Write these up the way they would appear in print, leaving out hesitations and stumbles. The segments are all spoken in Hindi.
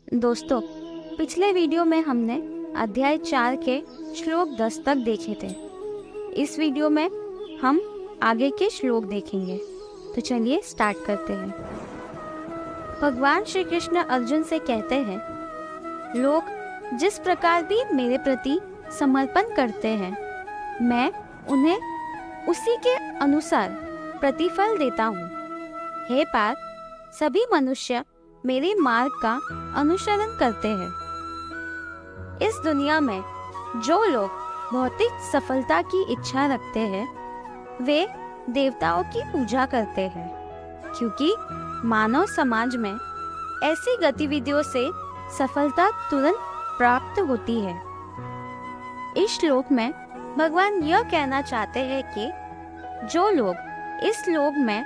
दोस्तों, पिछले वीडियो में हमने अध्याय 4 के श्लोक 10 तक देखे थे। इस वीडियो में हम आगे के श्लोक देखेंगे। तो चलिए स्टार्ट करते हैं। भगवान श्री कृष्ण अर्जुन से कहते हैं, लोग जिस प्रकार भी मेरे प्रति समर्पण करते हैं, मैं उन्हें उसी के अनुसार प्रतिफल देता हूँ। हे पार्थ, सभी मनुष्य मेरे मार्ग का अनुसरण करते हैं। इस दुनिया में जो लोग भौतिक सफलता की इच्छा रखते हैं, वे देवताओं की पूजा करते हैं, क्योंकि मानव समाज में ऐसी गतिविधियों से सफलता तुरंत प्राप्त होती है। इस श्लोक में भगवान यह कहना चाहते हैं कि जो लोग इस लोक में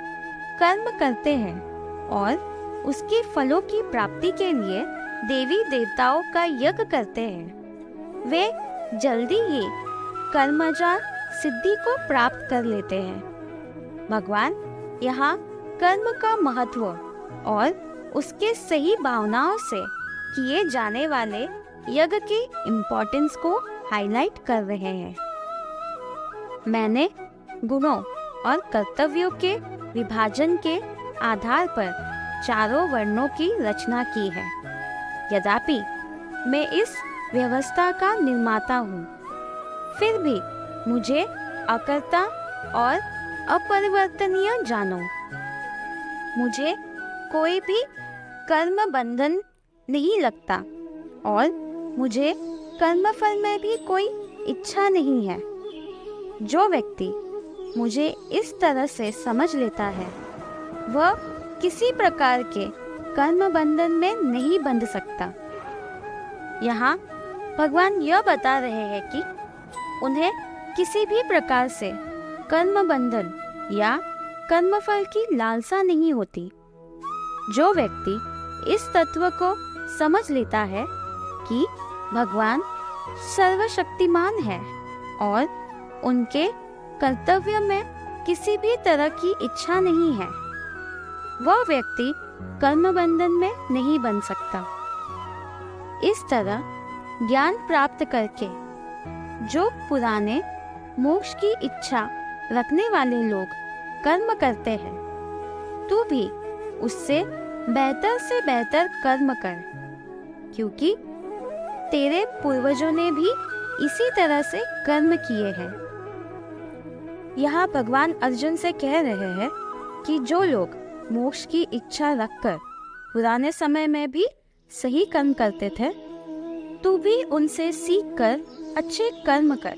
कर्म करते हैं और उसके फलों की प्राप्ति के लिए देवी देवताओं का यज्ञ करते हैं, वे जल्दी ही कर्मजा सिद्धि को प्राप्त कर लेते हैं। भगवान यहाँ कर्म का महत्व और उसके सही भावनाओं से किए जाने वाले यज्ञ की इम्पोर्टेंस को हाईलाइट कर रहे हैं। मैंने गुणों और कर्तव्यों के विभाजन के आधार पर चारों वर्णों की रचना की है। यद्यपि मैं इस व्यवस्था का निर्माता हूँ, फिर भी मुझे अकर्ता और अपरिवर्तनीय जानो। मुझे कोई भी कर्म बंधन नहीं लगता और मुझे कर्मफल में भी कोई इच्छा नहीं है। जो व्यक्ति मुझे इस तरह से समझ लेता है, वह किसी प्रकार के कर्म बंधन में नहीं बंध सकता। यहाँ भगवान यह बता रहे हैं कि उन्हें किसी भी प्रकार से कर्म बंधन या कर्मफल की लालसा नहीं होती। जो व्यक्ति इस तत्व को समझ लेता है कि भगवान सर्वशक्तिमान है और उनके कर्तव्य में किसी भी तरह की इच्छा नहीं है, वह व्यक्ति कर्म बंधन में नहीं बन सकता। इस तरह ज्ञान प्राप्त करके जो पुराने मोक्ष की इच्छा रखने वाले लोग कर्म करते हैं, तू भी उससे बेहतर से बेहतर कर्म कर, क्योंकि तेरे पूर्वजों ने भी इसी तरह से कर्म किए हैं। यहाँ भगवान अर्जुन से कह रहे हैं कि जो लोग मोक्ष की इच्छा रखकर पुराने समय में भी सही कर्म करते थे, तू भी उनसे सीख कर अच्छे कर्म कर।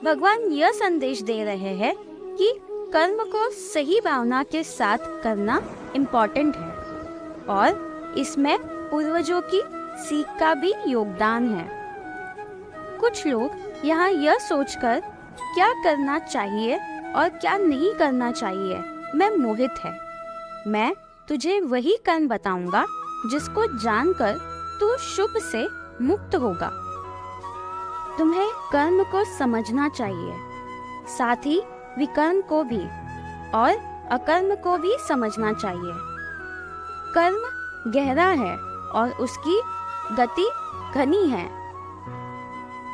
भगवान यह संदेश दे रहे हैं कि कर्म को सही भावना के साथ करना इम्पोर्टेंट है और इसमें पूर्वजों की सीख का भी योगदान है। कुछ लोग यहाँ यह सोचकर क्या करना चाहिए और क्या नहीं करना चाहिए में मोहित है। मैं तुझे वही कर्म बताऊंगा जिसको जानकर तू शुभ से मुक्त होगा। तुम्हें कर्म को समझना चाहिए, साथ ही विकर्म को भी और अकर्म को भी समझना चाहिए। कर्म गहरा है और उसकी गति घनी है।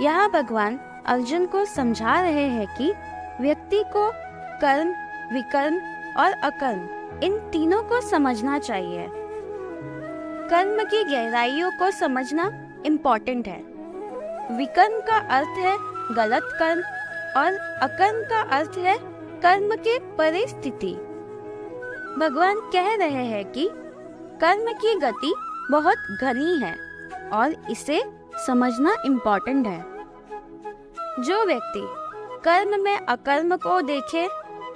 यहाँ भगवान अर्जुन को समझा रहे हैं कि व्यक्ति को कर्म, विकर्म और अकर्म इन तीनों को समझना चाहिए। कर्म की गहराइयों को समझना इम्पोर्टेंट है। विकर्म का अर्थ है गलत कर्म और अकर्म का अर्थ है कर्म के परे स्थिति। भगवान कह रहे हैं कि कर्म की गति बहुत घनी है और इसे समझना इम्पोर्टेंट है। जो व्यक्ति कर्म में अकर्म को देखे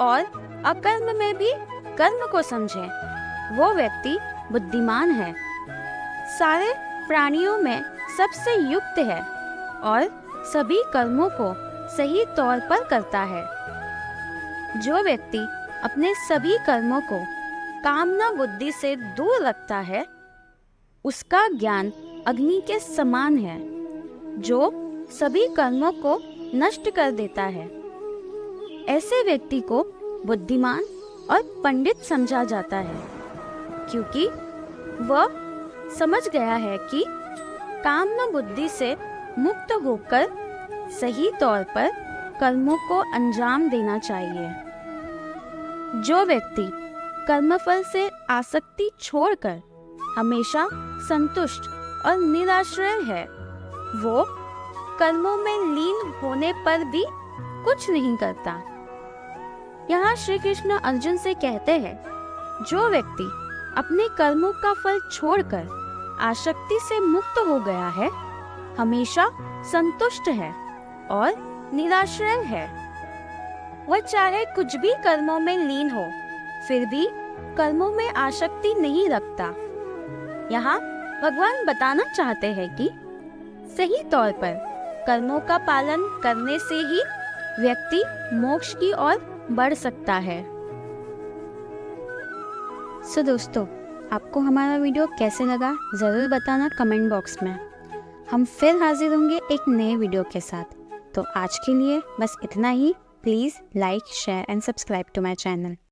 और अकर्म में भी कर्म को समझे, वो व्यक्ति बुद्धिमान है, सारे प्राणियों में सबसे युक्त है और सभी कर्मों को सही तौर पर करता है। जो व्यक्ति अपने सभी कर्मों को कामना बुद्धि से दूर रखता है, उसका ज्ञान अग्नि के समान है, जो सभी कर्मों को नष्ट कर देता है। ऐसे व्यक्ति को बुद्धिमान और पंडित समझा जाता है, क्योंकि वह समझ गया है कि कामना बुद्धि से मुक्त होकर सही तौर पर कर्मों को अंजाम देना चाहिए। जो व्यक्ति कर्मफल से आसक्ति छोड़कर हमेशा संतुष्ट और निराश्रय है, वो कर्मों में लीन होने पर भी कुछ नहीं करता। यहाँ श्री कृष्ण अर्जुन से कहते हैं, जो व्यक्ति अपने कर्मों का फल छोड़कर आसक्ति से मुक्त हो गया है, हमेशा संतुष्ट है और निराश्रय है। वह चाहे कुछ भी कर्मों में लीन हो, फिर भी कर्मों में आसक्ति नहीं रखता। यहाँ भगवान बताना चाहते हैं कि सही तौर पर कर्मों का पालन करने से ही व्यक्ति मोक्ष की ओर बढ़ सकता है। सो दोस्तों, आपको हमारा वीडियो कैसे लगा ज़रूर बताना कमेंट बॉक्स में। हम फिर हाजिर होंगे एक नए वीडियो के साथ। तो आज के लिए बस इतना ही। Please like, share and subscribe to my channel.